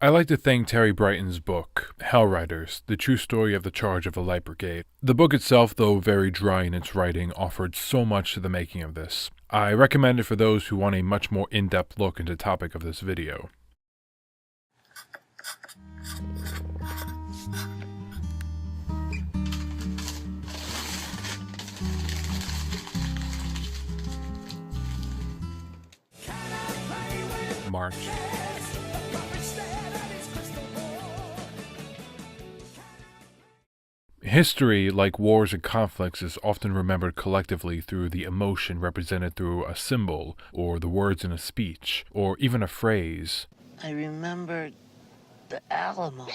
I like to thank Terry Brighton's book, Hell Riders, The True Story of the Charge of the Light Brigade. The book itself, though very dry in its writing, offered so much to the making of this. I recommend it for those who want a much more in-depth look into the topic of this video. March. History, like wars and conflicts, is often remembered collectively through the emotion represented through a symbol, or the words in a speech, or even a phrase. I remembered the Alamo.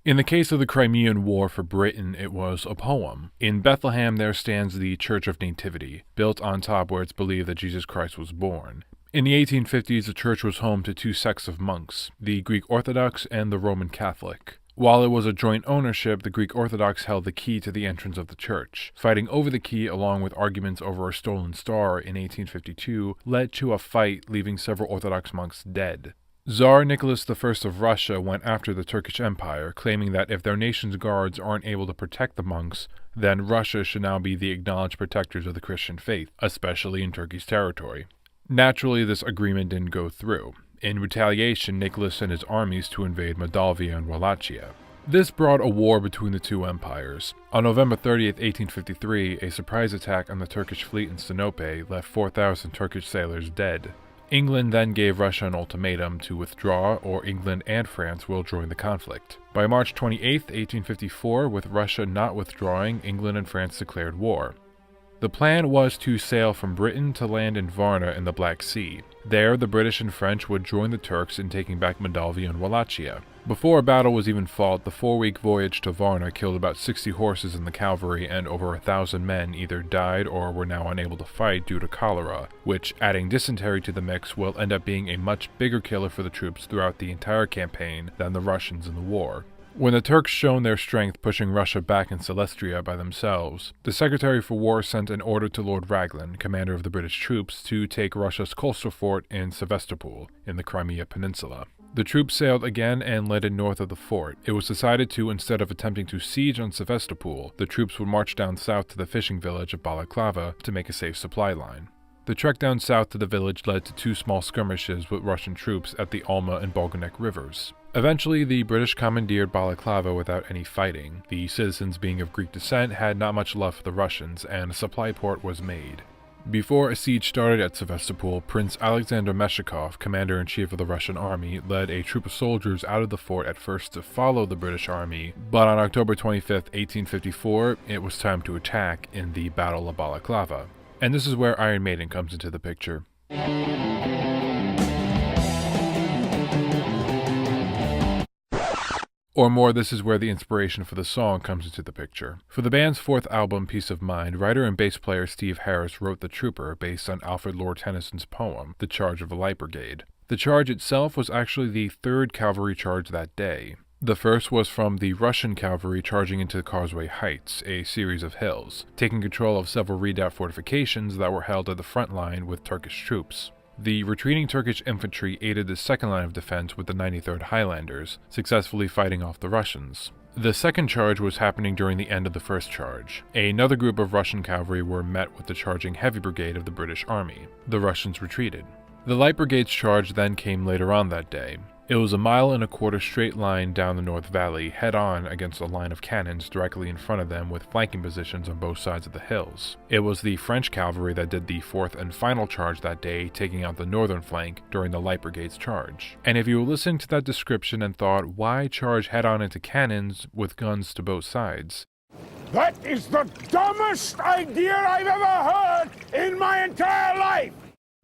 In the case of the Crimean War for Britain, it was a poem. In Bethlehem there stands the Church of Nativity, built on top where it's believed that Jesus Christ was born. In the 1850s, the church was home to two sects of monks, the Greek Orthodox and the Roman Catholic. While it was a joint ownership, the Greek Orthodox held the key to the entrance of the church. Fighting over the key, along with arguments over a stolen star in 1852, led to a fight, leaving several Orthodox monks dead. Tsar Nicholas I of Russia went after the Turkish Empire, claiming that if their nation's guards aren't able to protect the monks, then Russia should now be the acknowledged protectors of the Christian faith, especially in Turkey's territory. Naturally, this agreement didn't go through. In retaliation, Nicholas sent his armies to invade Moldavia and Wallachia. This brought a war between the two empires. On November 30th, 1853, a surprise attack on the Turkish fleet in Sinope left 4,000 Turkish sailors dead. England then gave Russia an ultimatum to withdraw, or England and France will join the conflict. By March 28, 1854, with Russia not withdrawing, England and France declared war. The plan was to sail from Britain to land in Varna in the Black Sea. There, the British and French would join the Turks in taking back Moldavia and Wallachia. Before a battle was even fought, the 4-week voyage to Varna killed about 60 horses in the cavalry, and over 1,000 men either died or were now unable to fight due to cholera, which, adding dysentery to the mix, will end up being a much bigger killer for the troops throughout the entire campaign than the Russians in the war. When the Turks shown their strength pushing Russia back in Silestria by themselves, the Secretary for War sent an order to Lord Raglan, commander of the British troops, to take Russia's coastal fort in Sevastopol, in the Crimea Peninsula. The troops sailed again and landed north of the fort. It was decided to, instead of attempting to siege on Sevastopol, the troops would march down south to the fishing village of Balaclava to make a safe supply line. The trek down south to the village led to 2 small skirmishes with Russian troops at the Alma and Bulganek rivers. Eventually, the British commandeered Balaclava without any fighting. The citizens, being of Greek descent, had not much love for the Russians, and a supply port was made. Before a siege started at Sevastopol, Prince Alexander Meshikov, commander-in-chief of the Russian army, led a troop of soldiers out of the fort at first to follow the British army, but on October 25, 1854, it was time to attack in the Battle of Balaclava. And this is where Iron Maiden comes into the picture. Or more, this is where the inspiration for the song comes into the picture. For the band's 4th album, Peace of Mind, writer and bass player Steve Harris wrote The Trooper based on Alfred Lord Tennyson's poem, The Charge of the Light Brigade. The charge itself was actually the 3rd cavalry charge that day. The first was from the Russian cavalry charging into the Causeway Heights, a series of hills, taking control of several redoubt fortifications that were held at the front line with Turkish troops. The retreating Turkish infantry aided the second line of defense with the 93rd Highlanders, successfully fighting off the Russians. The second charge was happening during the end of the first charge. Another group of Russian cavalry were met with the charging Heavy Brigade of the British Army. The Russians retreated. The Light Brigade's charge then came later on that day. It was a 1.25 mile straight line down the North Valley, head-on against a line of cannons directly in front of them with flanking positions on both sides of the hills. It was the French cavalry that did the 4th and final charge that day, taking out the northern flank during the Light Brigade's charge. And if you were listening to that description and thought, why charge head-on into cannons with guns to both sides? That is the dumbest idea I've ever heard in my entire life!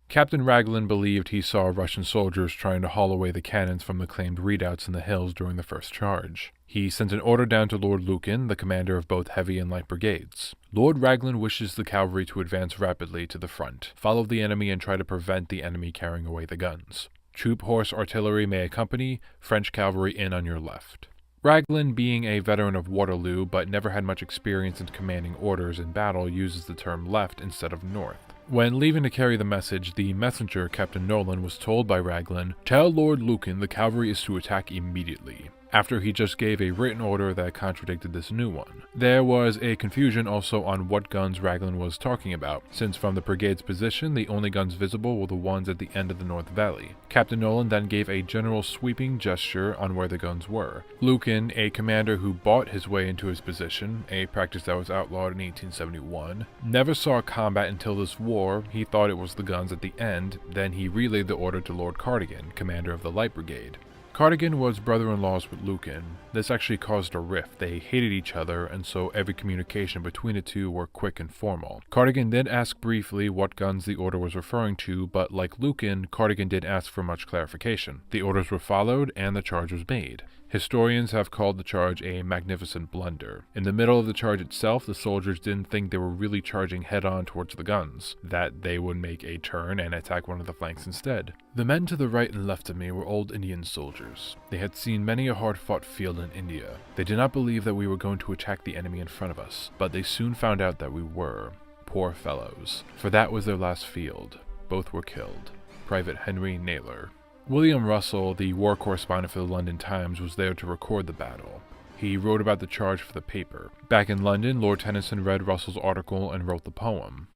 Captain Raglan believed he saw Russian soldiers trying to haul away the cannons from the claimed redoubts in the hills during the first charge. He sent an order down to Lord Lucan, the commander of both Heavy and Light Brigades. Lord Raglan wishes the cavalry to advance rapidly to the front, follow the enemy and try to prevent the enemy carrying away the guns. Troop horse artillery may accompany, French cavalry in on your left. Raglan, being a veteran of Waterloo but never had much experience in commanding orders in battle, uses the term left instead of north. When leaving to carry the message, the messenger, Captain Nolan, was told by Raglan, "Tell Lord Lucan the cavalry is to attack immediately," after he just gave a written order that contradicted this new one. There was a confusion also on what guns Raglan was talking about, since from the brigade's position, the only guns visible were the ones at the end of the North Valley. Captain Nolan then gave a general sweeping gesture on where the guns were. Lucan, a commander who bought his way into his position, a practice that was outlawed in 1871, never saw combat until this war. He thought it was the guns at the end, then he relayed the order to Lord Cardigan, commander of the Light Brigade. Cardigan was brother-in-laws with Lucan. This actually caused a rift. They hated each other, and so every communication between the two were quick and formal. Cardigan did ask briefly what guns the order was referring to, but like Lucan, Cardigan did ask for much clarification. The orders were followed, and the charge was made. Historians have called the charge a magnificent blunder. In the middle of the charge itself, the soldiers didn't think they were really charging head-on towards the guns, that they would make a turn and attack one of the flanks instead. The men to the right and left of me were old Indian soldiers. They had seen many a hard-fought field in India. They did not believe that we were going to attack the enemy in front of us, but they soon found out that we were. Poor fellows. For that was their last field. Both were killed. Private Henry Naylor. William Russell, the war correspondent for the London Times, was there to record the battle. He wrote about the charge for the paper. Back in London, Lord Tennyson read Russell's article and wrote the poem.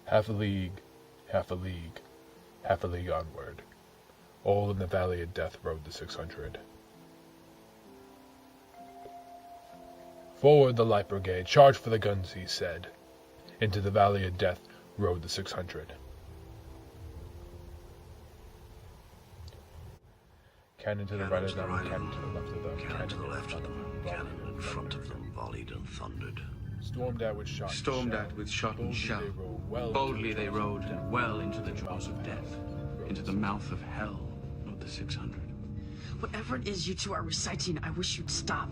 Half a league, half a league, half a league onward. All in the valley of death rode the 600. Forward the Light Brigade, charge for the guns, he said. Into the valley of death rode the 600. Cannon to the right of them, cannon to the left of them, cannon to the left of them, cannon in front of them volleyed and thundered. Stormed at with shot and shell. Boldly they rode well into the jaws of death, into the mouth of hell, of the 600. Whatever it is you two are reciting, I wish you'd stop.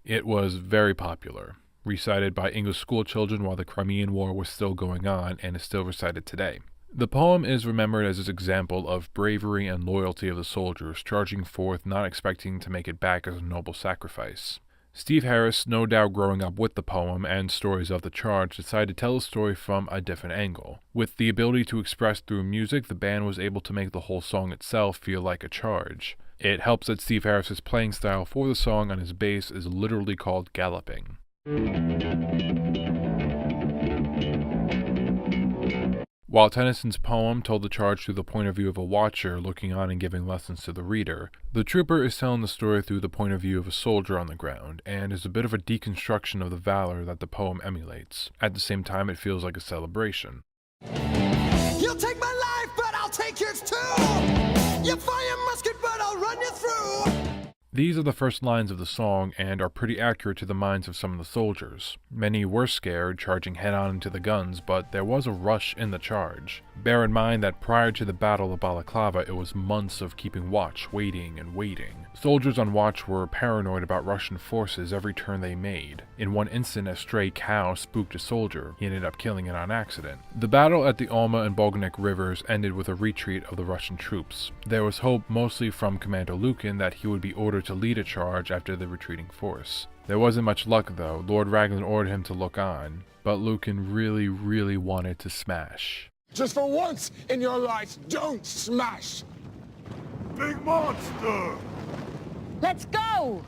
It was very popular, recited by English school children while the Crimean War was still going on, and is still recited today. The poem is remembered as an example of bravery and loyalty of the soldiers, charging forth not expecting to make it back as a noble sacrifice. Steve Harris, no doubt growing up with the poem and stories of the charge, decided to tell the story from a different angle. With the ability to express through music, the band was able to make the whole song itself feel like a charge. It helps that Steve Harris's playing style for the song on his bass is literally called galloping. While Tennyson's poem told the charge through the point of view of a watcher looking on and giving lessons to the reader, The Trooper is telling the story through the point of view of a soldier on the ground, and is a bit of a deconstruction of the valor that the poem emulates. At the same time, it feels like a celebration. You'll take my life, but I'll take yours too! You fire musket, but I'll run you through! These are the first lines of the song and are pretty accurate to the minds of some of the soldiers. Many were scared, charging head-on into the guns, but there was a rush in the charge. Bear in mind that prior to the Battle of Balaclava, it was months of keeping watch, waiting and waiting. Soldiers on watch were paranoid about Russian forces every turn they made. In one instant, a stray cow spooked a soldier. He ended up killing it on accident. The battle at the Alma and Bulganik rivers ended with a retreat of the Russian troops. There was hope, mostly from Commander Lucan, that he would be ordered to lead a charge after the retreating force. There wasn't much luck though. Lord Raglan ordered him to look on, but Lucan really wanted to smash. Just for once in your life, don't smash! Big monster! Let's go!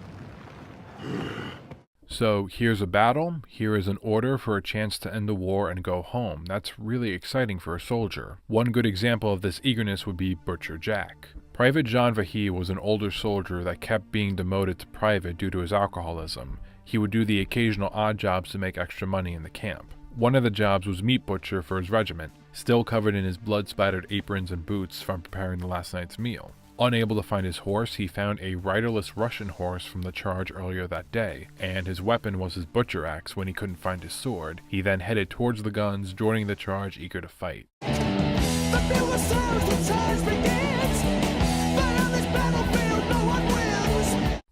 So here's a battle, here is an order for a chance to end the war and go home. That's really exciting for a soldier. One good example of this eagerness would be Butcher Jack. Private John Vahee was an older soldier that kept being demoted to private due to his alcoholism. He would do the occasional odd jobs to make extra money in the camp. One of the jobs was meat butcher for his regiment, still covered in his blood-splattered aprons and boots from preparing the last night's meal. Unable to find his horse, he found a riderless Russian horse from the charge earlier that day, and his weapon was his butcher axe when he couldn't find his sword. He then headed towards the guns, joining the charge eager to fight.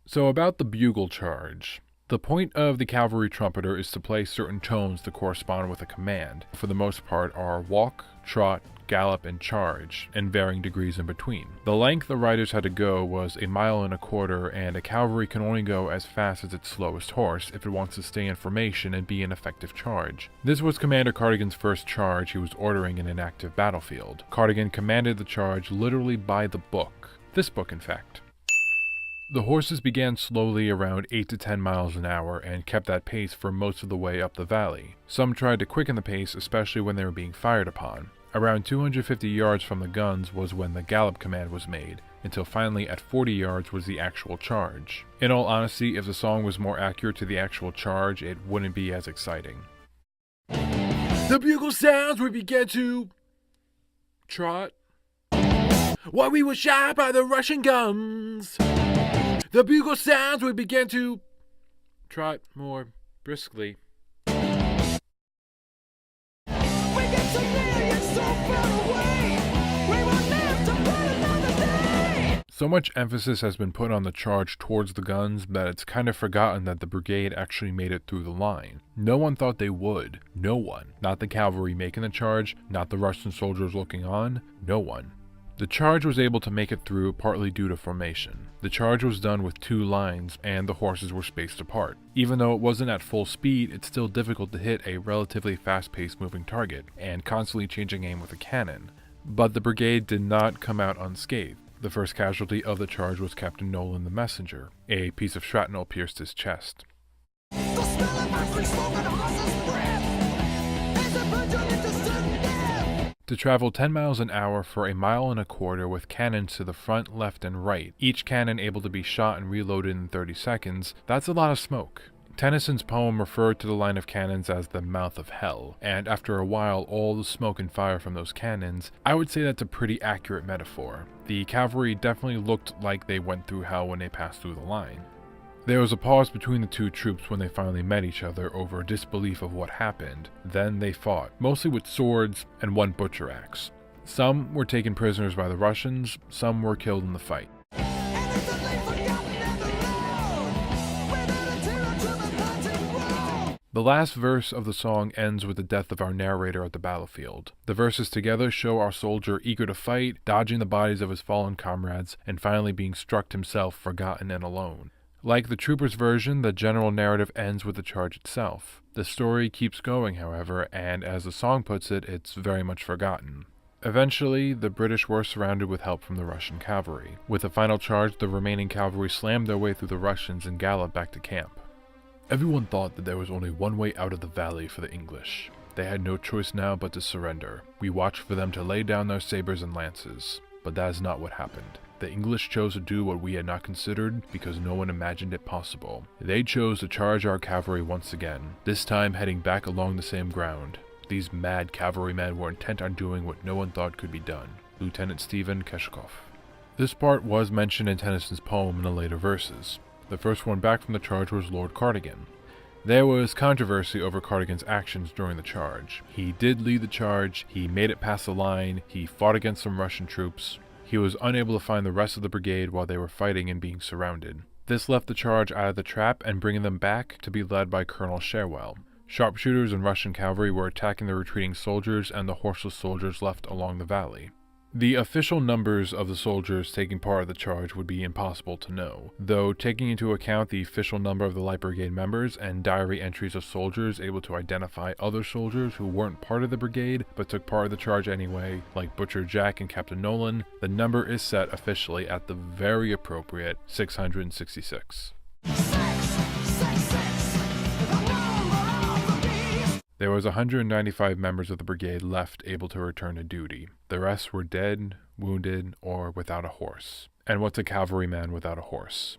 So about the Bugle Charge. The point of the cavalry trumpeter is to play certain tones that correspond with a command. For the most part are walk, trot, gallop, and charge, and varying degrees in between. The length the riders had to go was 1.25 miles, and a cavalry can only go as fast as its slowest horse if it wants to stay in formation and be an effective charge. This was Commander Cardigan's first charge he was ordering in an active battlefield. Cardigan commanded the charge literally by the book. This book, in fact. The horses began slowly around 8 to 10 miles an hour and kept that pace for most of the way up the valley. Some tried to quicken the pace, especially when they were being fired upon. Around 250 yards from the guns was when the gallop command was made, until finally at 40 yards was the actual charge. In all honesty, if the song was more accurate to the actual charge, it wouldn't be as exciting. The bugle sounds, we began to trot, while we were shot by the Russian guns. The bugle sounds, we began to trot more briskly. We get so near yet so far away. We will live to fight another day. So much emphasis has been put on the charge towards the guns that it's kind of forgotten that the brigade actually made it through the line. No one thought they would. No one. Not the cavalry making the charge, not the Russian soldiers looking on. No one. The charge was able to make it through partly due to formation. The charge was done with 2 lines and the horses were spaced apart. Even though it wasn't at full speed, it's still difficult to hit a relatively fast-paced moving target and constantly changing aim with a cannon. But the brigade did not come out unscathed. The first casualty of the charge was Captain Nolan the Messenger. A piece of shrapnel pierced his chest. The smell of ivory smoke and a horse's breath is a virgin into sudden death. To travel 10 miles an hour for 1.25 miles with cannons to the front, left, and right, each cannon able to be shot and reloaded in 30 seconds, that's a lot of smoke. Tennyson's poem referred to the line of cannons as the mouth of hell, and after a while all the smoke and fire from those cannons, I would say that's a pretty accurate metaphor. The cavalry definitely looked like they went through hell when they passed through the line. There was a pause between the two troops when they finally met each other over disbelief of what happened. Then they fought, mostly with swords and 1 butcher axe. Some were taken prisoners by the Russians, some were killed in the fight. The last verse of the song ends with the death of our narrator at the battlefield. The verses together show our soldier eager to fight, dodging the bodies of his fallen comrades, and finally being struck himself, forgotten and alone. Like the trooper's version, the general narrative ends with the charge itself. The story keeps going, however, and as the song puts it, it's very much forgotten. Eventually, the British were surrounded with help from the Russian cavalry. With the final charge, the remaining cavalry slammed their way through the Russians and galloped back to camp. Everyone thought that there was only one way out of the valley for the English. They had no choice now but to surrender. We watched for them to lay down their sabers and lances. But that is not what happened. The English chose to do what we had not considered because no one imagined it possible. They chose to charge our cavalry once again, this time heading back along the same ground. These mad cavalrymen were intent on doing what no one thought could be done. Lieutenant Stephen Keshkov. This part was mentioned in Tennyson's poem in the later verses. The first one back from the charge was Lord Cardigan. There was controversy over Cardigan's actions during the charge. He did lead the charge, he made it past the line, he fought against some Russian troops. He was unable to find the rest of the brigade while they were fighting and being surrounded. This left the charge out of the trap and bringing them back to be led by Colonel Sherwell. Sharpshooters and Russian cavalry were attacking the retreating soldiers and the horseless soldiers left along the valley. The official numbers of the soldiers taking part of the charge would be impossible to know, though taking into account the official number of the Light Brigade members and diary entries of soldiers able to identify other soldiers who weren't part of the brigade but took part of the charge anyway, like Butcher Jack and Captain Nolan, the number is set officially at the very appropriate 666. There was 195 members of the brigade left able to return to duty. The rest were dead, wounded, or without a horse. And what's a cavalryman without a horse?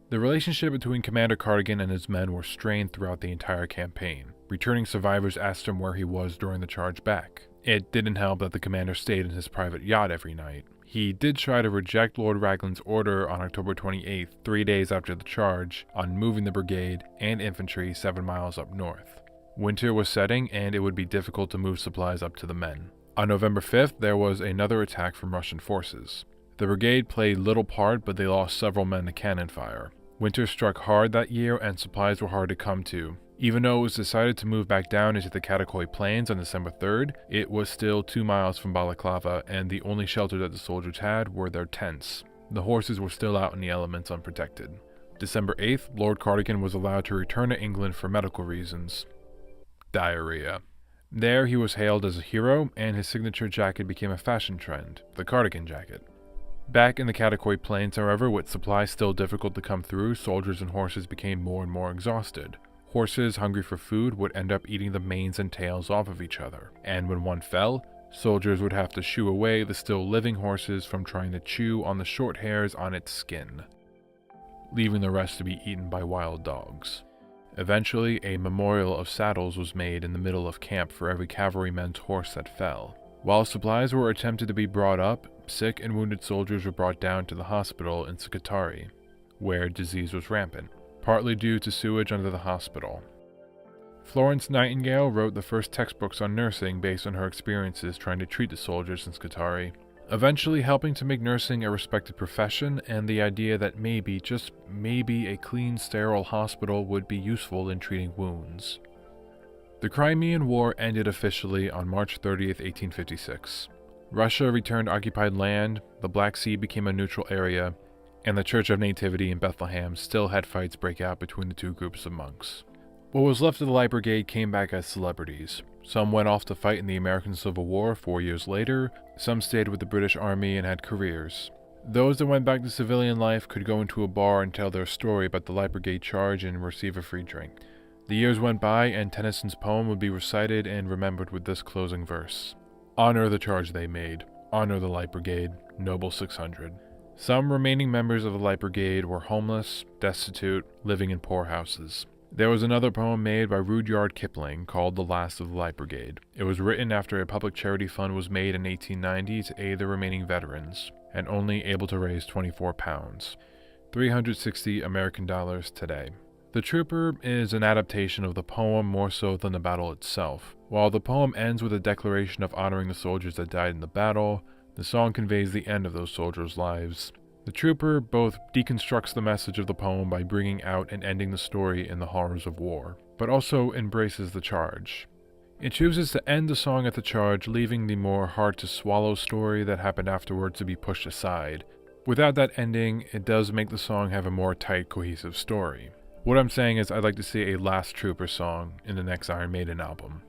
The relationship between Commander Cardigan and his men were strained throughout the entire campaign. Returning survivors asked him where he was during the charge back. It didn't help that the commander stayed in his private yacht every night. He did try to reject Lord Raglan's order on October 28th, 3 days after the charge, on moving the brigade and infantry 7 miles up north. Winter was setting and it would be difficult to move supplies up to the men. On November 5th, there was another attack from Russian forces. The brigade played little part, but they lost several men to cannon fire. Winter struck hard that year and supplies were hard to come to. Even though it was decided to move back down into the Catacoi Plains on December 3rd, it was still 2 miles from Balaclava, and the only shelter that the soldiers had were their tents. The horses were still out in the elements unprotected. December 8th, Lord Cardigan was allowed to return to England for medical reasons. Diarrhea. There he was hailed as a hero, and his signature jacket became a fashion trend, the cardigan jacket. Back in the Catacoi Plains, however, with supplies still difficult to come through, soldiers and horses became more and more exhausted. Horses, hungry for food, would end up eating the manes and tails off of each other, and when one fell, soldiers would have to shoo away the still living horses from trying to chew on the short hairs on its skin, leaving the rest to be eaten by wild dogs. Eventually, a memorial of saddles was made in the middle of camp for every cavalryman's horse that fell. While supplies were attempted to be brought up, sick and wounded soldiers were brought down to the hospital in Scutari, where disease was rampant, partly due to sewage under the hospital. Florence Nightingale wrote the first textbooks on nursing based on her experiences trying to treat the soldiers in Scutari, eventually helping to make nursing a respected profession and the idea that maybe, just maybe, a clean, sterile hospital would be useful in treating wounds. The Crimean War ended officially on March 30th, 1856. Russia returned occupied land, the Black Sea became a neutral area, and the Church of Nativity in Bethlehem still had fights break out between the two groups of monks. What was left of the Light Brigade came back as celebrities. Some went off to fight in the American Civil War 4 years later, some stayed with the British Army and had careers. Those that went back to civilian life could go into a bar and tell their story about the Light Brigade charge and receive a free drink. The years went by and Tennyson's poem would be recited and remembered with this closing verse. Honor the charge they made, honor the Light Brigade, noble 600. Some remaining members of the Light Brigade were homeless, destitute, living in poorhouses. There was another poem made by Rudyard Kipling called The Last of the Light Brigade. It was written after a public charity fund was made in 1890 to aid the remaining veterans, and only able to raise £24, 360 American dollars today. The Trooper is an adaptation of the poem more so than the battle itself. While the poem ends with a declaration of honoring the soldiers that died in the battle, the song conveys the end of those soldiers' lives. The Trooper both deconstructs the message of the poem by bringing out and ending the story in the horrors of war, but also embraces the charge. It chooses to end the song at the charge, leaving the more hard-to-swallow story that happened afterwards to be pushed aside. Without that ending, it does make the song have a more tight, cohesive story. What I'm saying is I'd like to see a Last Trooper song in the next Iron Maiden album.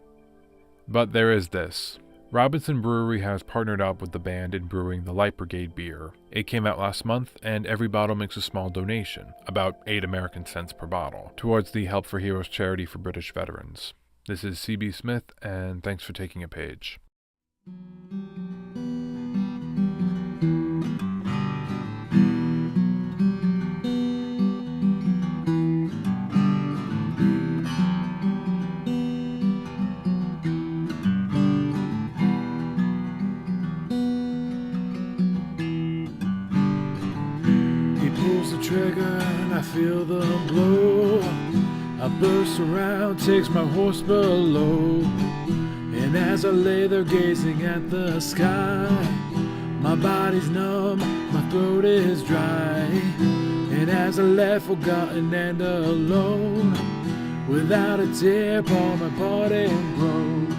But there is this. Robinson Brewery has partnered up with the band in brewing the Light Brigade beer. It came out last month, and every bottle makes a small donation, about 8 American cents per bottle, towards the Help for Heroes charity for British veterans. This is C.B. Smith, and thanks for taking a page. Trigger and I feel the blow. I burst around, takes my horse below. And as I lay there gazing at the sky, my body's numb, my throat is dry. And as I left forgotten and alone, without a tear upon my parting road,